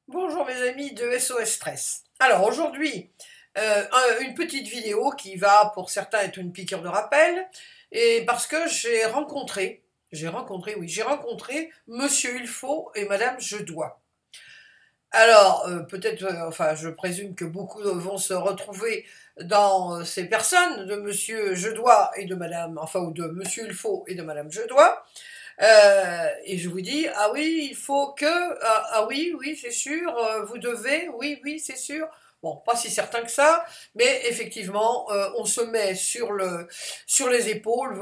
Bonjour mes amis de SOS Stress. Alors aujourd'hui, une petite vidéo qui va pour certains être une piqûre de rappel, et parce que j'ai rencontré Monsieur Il faut et Madame Je dois. Alors peut-être, enfin je présume que beaucoup vont se retrouver dans ces personnes de Monsieur Je dois et de Madame, enfin ou de Monsieur Il faut et de Madame Je dois. Et je vous dis, ah oui, il faut que, ah oui, oui, c'est sûr, vous devez, oui, oui, c'est sûr. Bon, pas si certain que ça, mais effectivement, on se met sur les épaules,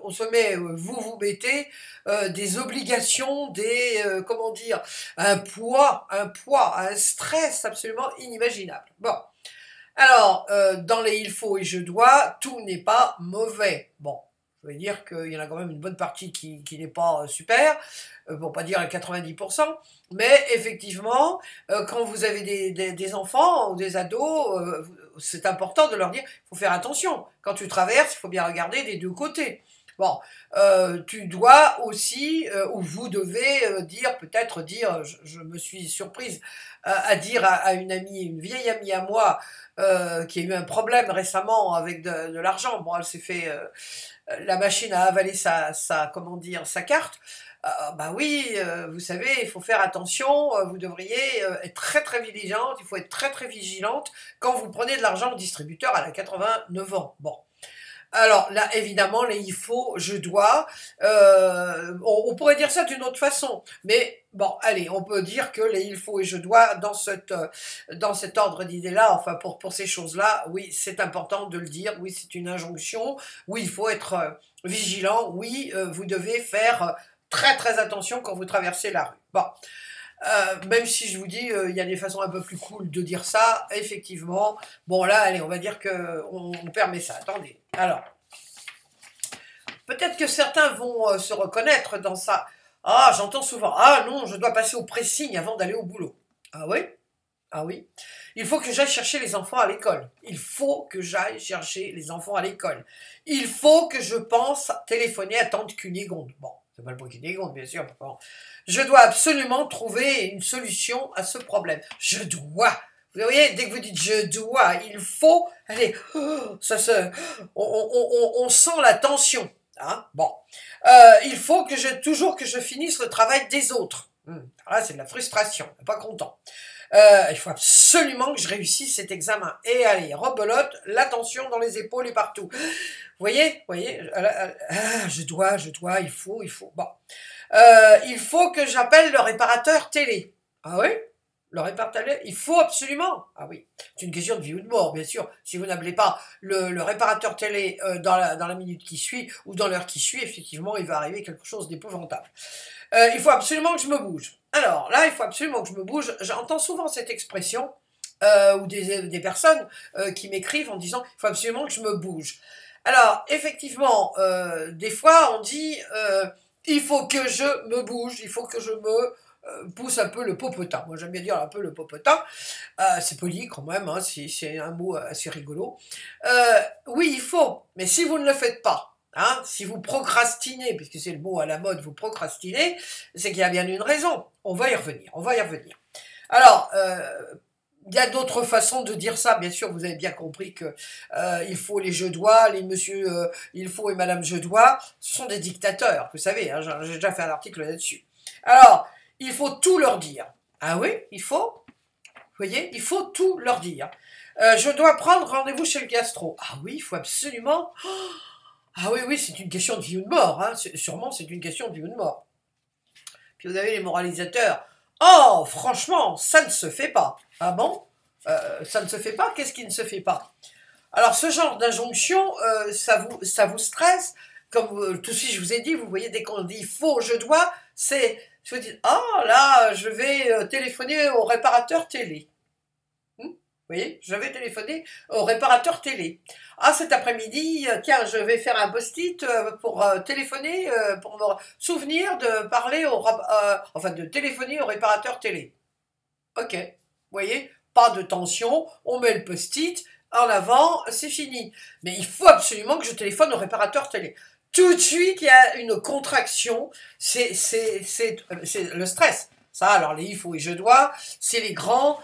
on se met, vous mettez des obligations, comment dire, un stress absolument inimaginable. Bon, alors, dans les il faut et je dois, tout n'est pas mauvais. Bon, je veux dire qu'il y en a quand même une bonne partie qui n'est pas super, pour pas dire à 90%, mais effectivement, quand vous avez des enfants ou des ados, c'est important de leur dire, il faut faire attention. Quand tu traverses, il faut bien regarder des deux côtés. Bon, tu dois aussi, ou vous devez dire, peut-être dire, je me suis surprise à dire à une amie, une vieille amie à moi, qui a eu un problème récemment avec de l'argent. Bon, elle s'est fait la machine à avaler comment dire, sa carte. Bah oui, vous savez, il faut faire attention, vous devriez être très très vigilante, il faut être très très vigilante quand vous prenez de l'argent au distributeur à la 89 ans. Bon. Alors là, évidemment, les il faut, je dois, on pourrait dire ça d'une autre façon, mais bon, allez, on peut dire que les il faut et je dois, dans cet ordre d'idées-là, enfin pour ces choses-là, oui, c'est important de le dire, oui, c'est une injonction, oui, il faut être vigilant, oui, vous devez faire très très attention quand vous traversez la rue. Bon. Même si je vous dis, il y a des façons un peu plus cool de dire ça, effectivement. Bon là, allez, on va dire que on permet ça. Attendez. Alors, peut-être que certains vont se reconnaître dans ça. Ah, j'entends souvent. Ah non, je dois passer au pressing avant d'aller au boulot. Ah oui? Ah oui. Il faut que j'aille chercher les enfants à l'école. Il faut que j'aille chercher les enfants à l'école. Il faut que je pense téléphoner à tante Cunégonde. Bon, c'est pas le mot Cunégonde, bien sûr. Bon. Je dois absolument trouver une solution à ce problème. Je dois. Vous voyez, dès que vous dites je dois, il faut, allez, ça se, on sent la tension. Hein, bon, il faut toujours que je finisse le travail des autres. Là, c'est de la frustration, pas content. Il faut absolument que je réussisse cet examen. Et allez, rebelote, la tension dans les épaules et partout. Vous voyez, je dois, il faut. Bon. Il faut que j'appelle le réparateur télé. Ah oui? Le réparateur télé, il faut absolument. Ah oui, c'est une question de vie ou de mort, bien sûr. Si vous n'appelez pas le réparateur télé dans la minute qui suit ou dans l'heure qui suit, effectivement, il va arriver quelque chose d'épouvantable. Il faut absolument que je me bouge. Alors là, il faut absolument que je me bouge. J'entends souvent cette expression, ou des personnes qui m'écrivent en disant il faut absolument que je me bouge. Alors, effectivement, des fois, on dit il faut que je me bouge, il faut que je me pousse un peu le popotin. Moi, j'aime bien dire un peu le popotin. C'est poli quand même, hein, c'est un mot assez rigolo. Oui, il faut, mais si vous ne le faites pas, hein, si vous procrastinez, puisque c'est le mot à la mode, vous procrastinez, c'est qu'il y a bien une raison. On va y revenir, on va y revenir. Alors, il y a d'autres façons de dire ça, bien sûr, vous avez bien compris que il faut les je dois, les monsieur il faut et madame je dois, ce sont des dictateurs, vous savez, hein, j'ai déjà fait un article là-dessus. Alors, il faut tout leur dire. Ah oui, il faut, vous voyez, il faut tout leur dire. Je dois prendre rendez-vous chez le gastro. Ah oui, il faut absolument. Ah oui, oui, c'est une question de vie ou de mort, hein. Sûrement c'est une question de vie ou de mort. Puis vous avez les moralisateurs. Oh, franchement, ça ne se fait pas. Ah bon? Ça ne se fait pas? Qu'est-ce qui ne se fait pas? Alors, ce genre d'injonction, ça vous stresse. Comme tout de suite, je vous ai dit, vous voyez, dès qu'on dit faut, je dois, je vous dis, oh là, je vais téléphoner au réparateur télé. Vous voyez, je vais téléphoner au réparateur télé. Ah, cet après-midi, tiens, je vais faire un post-it pour téléphoner, pour me souvenir de parler de téléphoner au réparateur télé. Ok, vous voyez, pas de tension, on met le post-it en avant, c'est fini. Mais il faut absolument que je téléphone au réparateur télé. Tout de suite, il y a une contraction, c'est le stress. Ça, alors les il faut et je dois, c'est les comment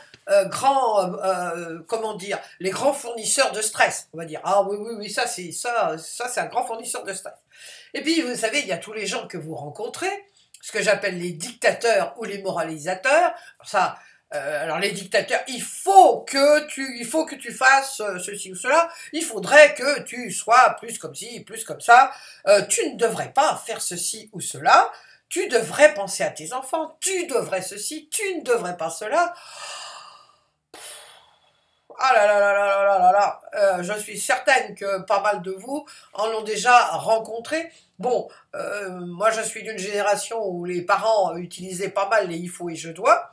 dire, les grands fournisseurs de stress, on va dire. Ah oui, oui, oui, ça c'est un grand fournisseur de stress. Et puis, vous savez, il y a tous les gens que vous rencontrez, ce que j'appelle les dictateurs ou les moralisateurs. Ça, alors les dictateurs, il faut que tu fasses ceci ou cela. Il faudrait que tu sois plus comme ci, plus comme ça. Tu ne devrais pas faire ceci ou cela. Tu devrais penser à tes enfants. Tu devrais ceci. Tu ne devrais pas cela. Ah là là là là là là là là, je suis certaine que pas mal de vous en ont déjà rencontré. Bon, moi je suis d'une génération où les parents utilisaient pas mal les il faut et je dois.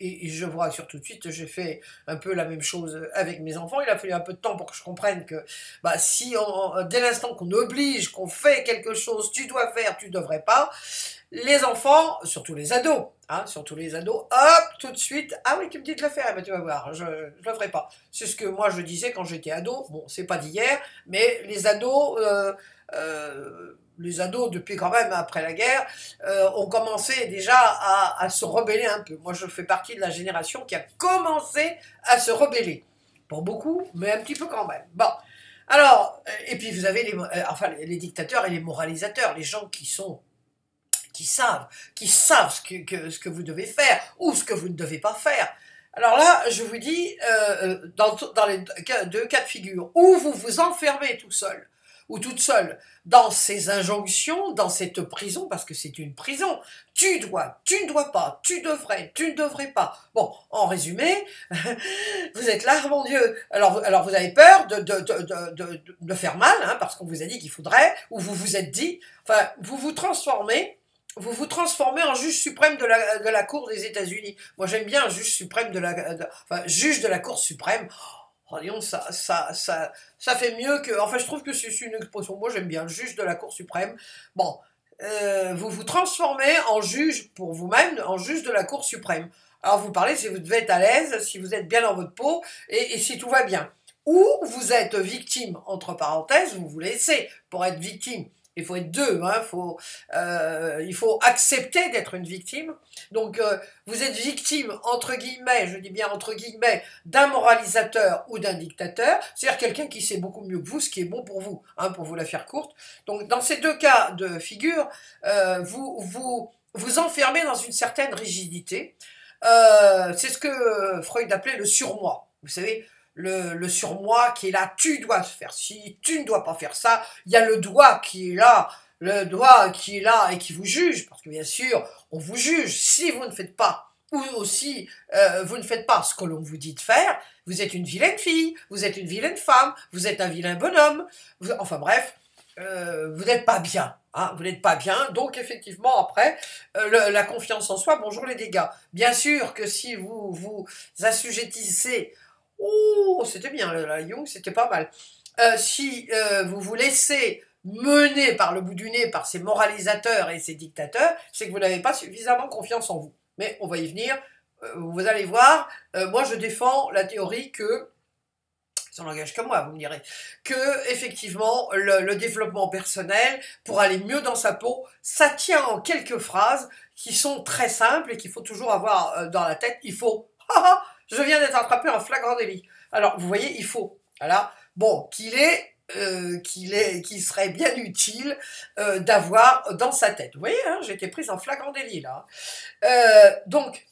Et je vois sur tout de suite, j'ai fait un peu la même chose avec mes enfants. Il a fallu un peu de temps pour que je comprenne que bah, si dès l'instant qu'on oblige, qu'on fait quelque chose, tu dois faire, tu devrais pas, les enfants, surtout les ados, hop, tout de suite, ah oui, tu me dis de le faire, eh ben, tu vas voir, je le ferai pas. C'est ce que moi je disais quand j'étais ado, bon, c'est pas d'hier, mais les ados, depuis quand même après la guerre, ont commencé déjà à se rebeller un peu. Moi, je fais partie de la génération qui a commencé à se rebeller. Pour beaucoup, mais un petit peu quand même. Bon. Alors, et puis vous avez les dictateurs et les moralisateurs, les gens qui savent ce que vous devez faire ou ce que vous ne devez pas faire. Alors là, je vous dis, dans les deux cas de figure, où vous vous enfermez tout seul ou toute seule dans ces injonctions, dans cette prison, parce que c'est une prison. Tu dois, tu ne dois pas, tu devrais, tu ne devrais pas. Bon, en résumé, vous êtes là, mon Dieu. Alors vous avez peur de faire mal, hein, parce qu'on vous a dit qu'il faudrait, ou vous vous êtes dit, enfin, vous vous transformez en juge suprême de la Cour des États-Unis. Moi, j'aime bien un juge suprême enfin, juge de la Cour suprême. Oh, disons, ça fait mieux que... Enfin, je trouve que c'est une expression. Moi, j'aime bien le juge de la Cour suprême. Bon, vous vous transformez en juge pour vous-même, en juge de la Cour suprême. Alors, vous parlez si vous devez être à l'aise, si vous êtes bien dans votre peau, et si tout va bien. Ou vous êtes victime, entre parenthèses, vous vous laissez pour être victime. Il faut être deux, hein, il faut accepter d'être une victime. Donc, vous êtes victime, entre guillemets, je dis bien entre guillemets, d'un moralisateur ou d'un dictateur, c'est-à-dire quelqu'un qui sait beaucoup mieux que vous ce qui est bon pour vous, hein, pour vous la faire courte. Donc, dans ces deux cas de figure, vous enfermez dans une certaine rigidité. C'est ce que Freud appelait le surmoi. Vous savez, le surmoi qui est là, tu dois faire ci, tu ne dois pas faire ça. Il y a le doigt qui est là, et qui vous juge, parce que bien sûr, on vous juge si vous ne faites pas, ou aussi vous ne faites pas ce que l'on vous dit de faire. Vous êtes une vilaine fille, vous êtes une vilaine femme, vous êtes un vilain bonhomme. Enfin bref, vous n'êtes pas bien. Hein, vous n'êtes pas bien, donc effectivement après, la confiance en soi, bonjour les dégâts. Bien sûr que si vous vous assujettissez. Oh, c'était bien, la Jung, c'était pas mal. Si vous vous laissez mener par le bout du nez par ces moralisateurs et ces dictateurs, c'est que vous n'avez pas suffisamment confiance en vous. Mais on va y venir, vous allez voir, moi je défends la théorie que, ça n'engage que moi, vous me direz, que effectivement le développement personnel, pour aller mieux dans sa peau, ça tient en quelques phrases qui sont très simples et qu'il faut toujours avoir dans la tête. Il faut, je viens d'être attrapé en flagrant délit. Alors, vous voyez, il faut. Voilà. Bon, qu'il serait bien utile d'avoir dans sa tête. Vous voyez, hein, j'ai été prise en flagrant délit, là. Donc,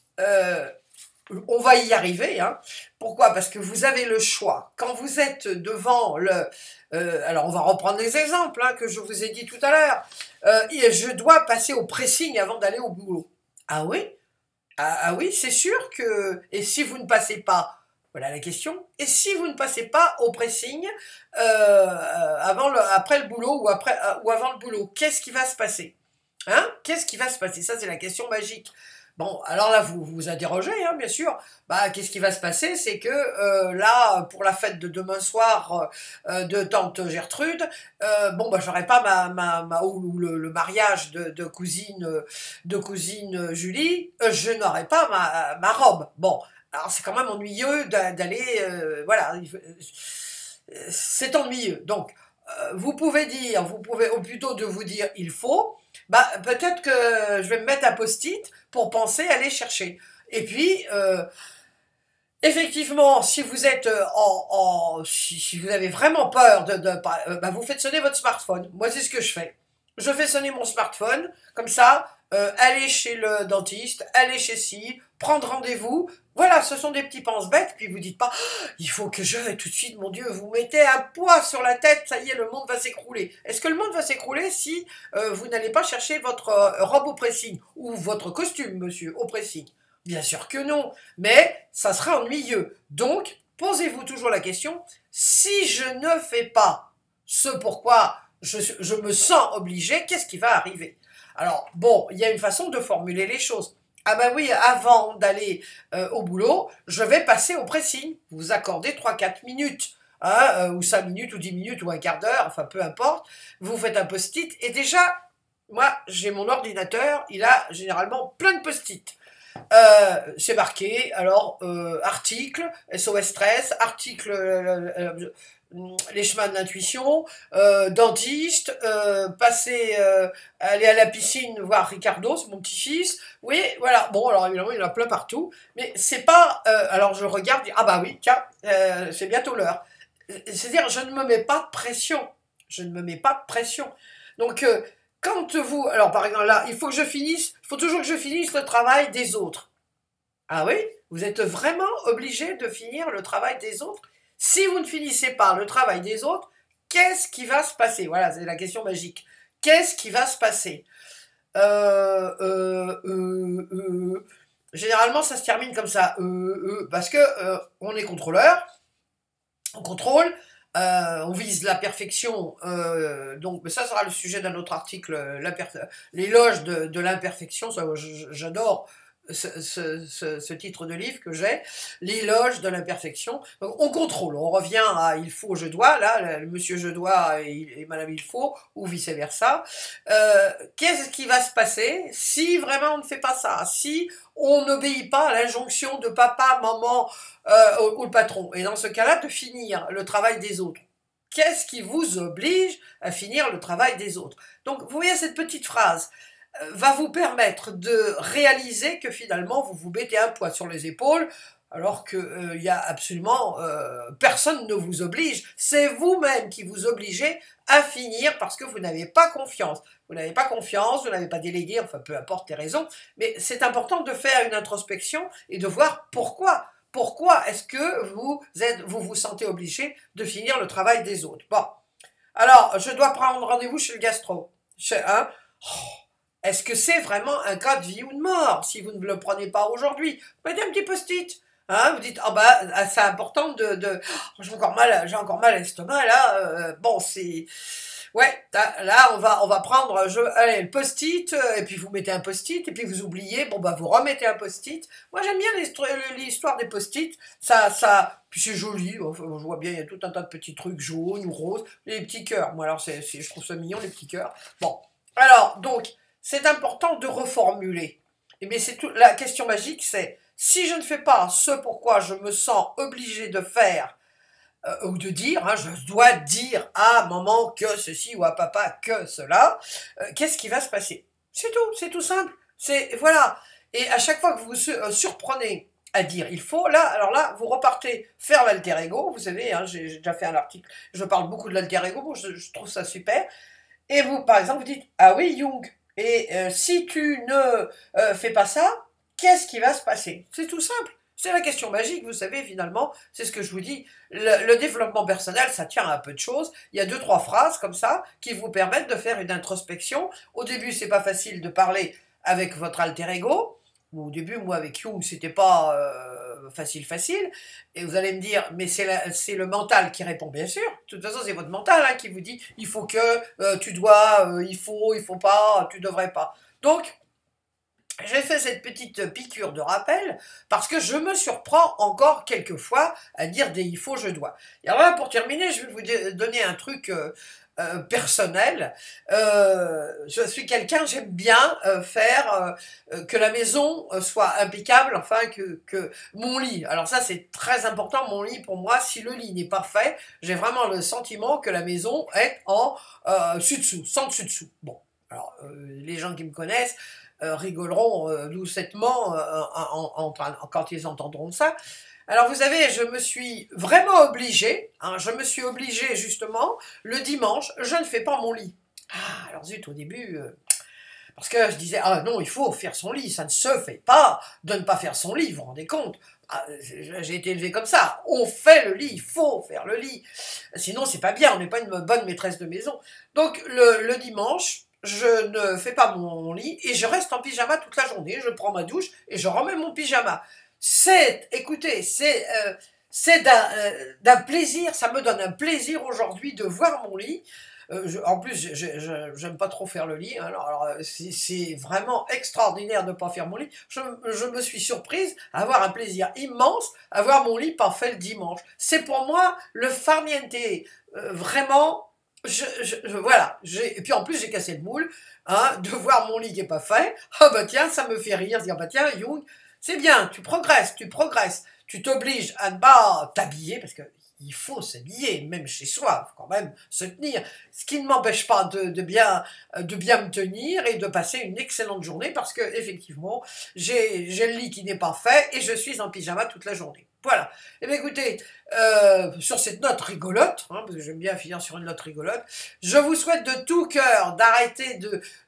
on va y arriver. Hein. Pourquoi? Parce que vous avez le choix. Quand vous êtes devant alors, on va reprendre les exemples hein, que je vous ai dit tout à l'heure. Je dois passer au pressing avant d'aller au boulot. Ah oui? Ah oui, c'est sûr que... Et si vous ne passez pas, voilà la question, et si vous ne passez pas au pressing après le boulot ou avant le boulot, qu'est-ce qui va se passer? Hein? Qu'est-ce qui va se passer? Ça, c'est la question magique. Bon, alors là, vous vous interrogez, hein, bien sûr. Bah, qu'est-ce qui va se passer? C'est que là, pour la fête de demain soir de tante Gertrude, bon, bah, j'aurai pas ou le mariage de cousine Julie, je n'aurai pas ma robe. Bon, alors c'est quand même ennuyeux d'aller, voilà, c'est ennuyeux. Donc, vous pouvez dire, ou plutôt de vous dire, il faut. bah peut-être que je vais me mettre un post-it pour penser à aller chercher. Et puis, effectivement, si vous êtes si vous avez vraiment peur bah, vous faites sonner votre smartphone. Moi, c'est ce que je fais. Je fais sonner mon smartphone, comme ça, aller chez le dentiste, aller chez ci, prendre rendez-vous. Voilà, ce sont des petits pense-bêtes, puis vous dites pas, oh, il faut que je, tout de suite, mon Dieu, vous mettez un poids sur la tête, ça y est, le monde va s'écrouler. Est-ce que le monde va s'écrouler si vous n'allez pas chercher votre robe au pressing, ou votre costume, monsieur, au pressing? Bien sûr que non, mais ça sera ennuyeux. Donc, posez-vous toujours la question, si je ne fais pas ce pourquoi je me sens obligé, qu'est-ce qui va arriver? Alors, bon, il y a une façon de formuler les choses. Ah ben oui, avant d'aller au boulot, je vais passer au pressing. Vous vous accordez 3-4 minutes, hein, ou 5 minutes, ou 10 minutes, ou un quart d'heure, enfin peu importe. Vous faites un post-it, et déjà, moi, j'ai mon ordinateur, il a généralement plein de post-it. C'est marqué, alors, article, SOS stress, article, les chemins de l'intuition, dentiste, aller à la piscine voir Ricardo, c'est mon petit-fils. Oui, voilà. Bon, alors évidemment, il y en a plein partout, mais c'est pas. Alors je regarde, ah bah oui, tiens, c'est bientôt l'heure. C'est-à-dire, je ne me mets pas de pression. Je ne me mets pas de pression. Donc, quand vous, alors par exemple là, il faut toujours que je finisse le travail des autres. Ah oui? Vous êtes vraiment obligé de finir le travail des autres? Si vous ne finissez pas le travail des autres, qu'est-ce qui va se passer? Voilà, c'est la question magique. Qu'est-ce qui va se passer? Généralement, ça se termine comme ça. Parce que on est contrôleur, on contrôle, on vise la perfection. Donc, ça sera le sujet d'un autre article, l'éloge de l'imperfection. J'adore ce titre de livre que j'ai, l'éloge de l'imperfection. Donc on contrôle, on revient à il faut, je dois, là, le monsieur je dois et madame il faut, ou vice versa. Qu'est-ce qui va se passer si vraiment on ne fait pas ça, si on n'obéit pas à l'injonction de papa, maman ou le patron, et dans ce cas-là de finir le travail des autres? Qu'est-ce qui vous oblige à finir le travail des autres? Donc vous voyez cette petite phrase va vous permettre de réaliser que finalement vous vous mettez un poids sur les épaules alors que y a absolument personne ne vous oblige, c'est vous-même qui vous obligez à finir parce que vous n'avez pas confiance. Vous n'avez pas confiance, vous n'avez pas délégué, enfin peu importe les raisons, mais c'est important de faire une introspection et de voir pourquoi. Pourquoi est-ce que vous vous sentez obligé de finir le travail des autres? Bon, alors je dois prendre rendez-vous chez le gastro. Est-ce que c'est vraiment un cas de vie ou de mort si vous ne le prenez pas aujourd'hui? Vous mettez un petit post-it. Hein, vous dites, ah bah, c'est important oh, j'ai encore mal à l'estomac, là, bon, c'est, ouais, là, on va prendre, allez, le post-it, et puis vous mettez un post-it, et puis vous oubliez, bon, bah, vous remettez un post-it. Moi, j'aime bien l'histoire des post-it, puis c'est joli, enfin, je vois bien, il y a tout un tas de petits trucs jaunes ou roses, les petits cœurs. Moi, alors, je trouve ça mignon, les petits cœurs. Bon. Alors, donc, c'est important de reformuler. Mais c'est tout, la question magique, c'est si je ne fais pas ce pourquoi je me sens obligé de faire ou de dire, hein, je dois dire à maman que ceci ou à papa que cela, qu'est-ce qui va se passer? C'est tout simple. Voilà. Et à chaque fois que vous vous surprenez à dire il faut, là, alors là, vous repartez faire l'alter ego. Vous savez, hein, j'ai déjà fait un article, je parle beaucoup de l'alter ego, bon, je trouve ça super. Et vous, par exemple, vous dites, ah oui, Jung, et si tu ne fais pas ça, qu'est-ce qui va se passer? C'est tout simple. C'est la question magique, vous savez, finalement, c'est ce que je vous dis. Le développement personnel, ça tient à un peu de choses. Il y a 2-3 phrases comme ça qui vous permettent de faire une introspection. Au début, c'est pas facile de parler avec votre alter ego. Au début, moi, avec Jung, c'était pas facile. Et vous allez me dire, mais c'est le mental qui répond, bien sûr. De toute façon, c'est votre mental hein, qui vous dit, il faut que, tu dois, il faut pas, tu devrais pas. Donc, j'ai fait cette petite piqûre de rappel parce que je me surprends encore quelquefois à dire des il faut, je dois. Et alors là, pour terminer, je vais vous donner un truc personnel. Je suis quelqu'un, j'aime bien faire que la maison soit impeccable, enfin que mon lit. Alors ça, c'est très important, mon lit pour moi. Si le lit n'est pas fait, j'ai vraiment le sentiment que la maison est en dessus-dessous, sans dessus-dessous. Bon. Les gens qui me connaissent rigoleront doucettement quand ils entendront ça. Alors vous savez, je me suis vraiment obligée, hein, je me suis obligée justement, le dimanche, je ne fais pas mon lit. Ah, alors zut, au début, parce que je disais, ah non, il faut faire son lit, ça ne se fait pas de ne pas faire son lit, vous vous rendez compte? Ah, j'ai été élevé comme ça, on fait le lit, il faut faire le lit, sinon c'est pas bien, on n'est pas une bonne maîtresse de maison. Donc le dimanche, je ne fais pas mon lit et je reste en pyjama toute la journée, je prends ma douche et je remets mon pyjama. Écoutez, c'est d'un plaisir, ça me donne un plaisir aujourd'hui de voir mon lit. En plus, j'aime pas trop faire le lit, hein, alors c'est vraiment extraordinaire de ne pas faire mon lit. Je me suis surprise à avoir un plaisir immense à voir mon lit parfait le dimanche. C'est pour moi le farniente, vraiment. Voilà, et puis en plus j'ai cassé le moule, hein, de voir mon lit qui est pas fait. Ah bah tiens, ça me fait rire, dire bah tiens, Jung, c'est bien, tu progresses, tu t'obliges à ne pas t'habiller, parce que il faut s'habiller, même chez soi, faut quand même se tenir, ce qui ne m'empêche pas de bien me tenir et de passer une excellente journée, parce que effectivement, j'ai le lit qui n'est pas fait et je suis en pyjama toute la journée. Voilà. Eh bien écoutez, sur cette note rigolote, hein, parce que j'aime bien finir sur une note rigolote, je vous souhaite de tout cœur d'arrêter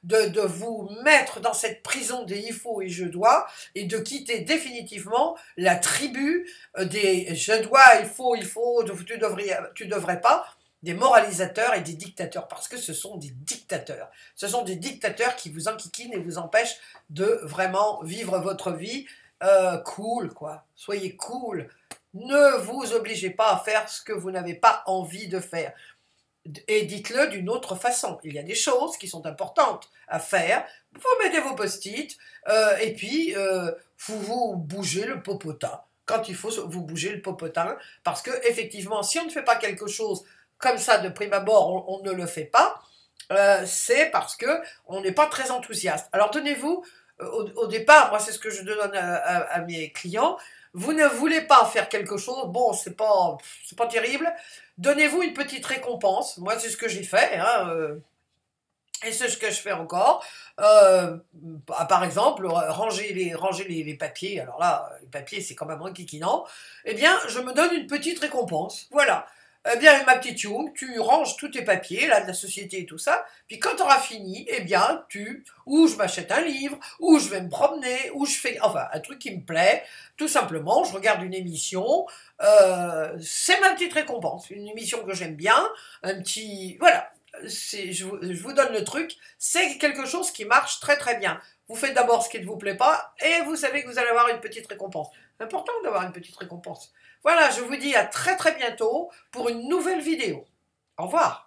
de vous mettre dans cette prison des il faut et je dois, et de quitter définitivement la tribu des je dois, il faut, tu devrais pas, des moralisateurs et des dictateurs, parce que ce sont des dictateurs. Ce sont des dictateurs qui vous enquiquinent et vous empêchent de vraiment vivre votre vie cool, quoi. Soyez cool. Ne vous obligez pas à faire ce que vous n'avez pas envie de faire. Et dites-le d'une autre façon. Il y a des choses qui sont importantes à faire. Vous mettez vos post-it et puis vous bougez le popotin quand il faut vous bouger le popotin, parce que effectivement, si on ne fait pas quelque chose comme ça de prime abord, on ne le fait pas, c'est parce que on n'est pas très enthousiaste. Alors tenez-vous au départ, moi c'est ce que je donne à mes clients. Vous ne voulez pas faire quelque chose, bon, c'est pas terrible. Donnez-vous une petite récompense. Moi, c'est ce que j'ai fait, hein, et c'est ce que je fais encore. Par exemple, ranger les papiers. Alors là, les papiers, c'est quand même enquiquinant. Eh bien, je me donne une petite récompense. Voilà. Eh bien, ma petite Young, tu ranges tous tes papiers, là, de la société et tout ça, puis quand tu auras fini, eh bien, ou je m'achète un livre, ou je vais me promener, ou je fais, enfin, un truc qui me plaît, tout simplement, je regarde une émission, c'est ma petite récompense, une émission que j'aime bien, voilà, je vous donne le truc, c'est quelque chose qui marche très très bien. Vous faites d'abord ce qui ne vous plaît pas, et vous savez que vous allez avoir une petite récompense. C'est important d'avoir une petite récompense. Voilà, je vous dis à très très bientôt pour une nouvelle vidéo. Au revoir.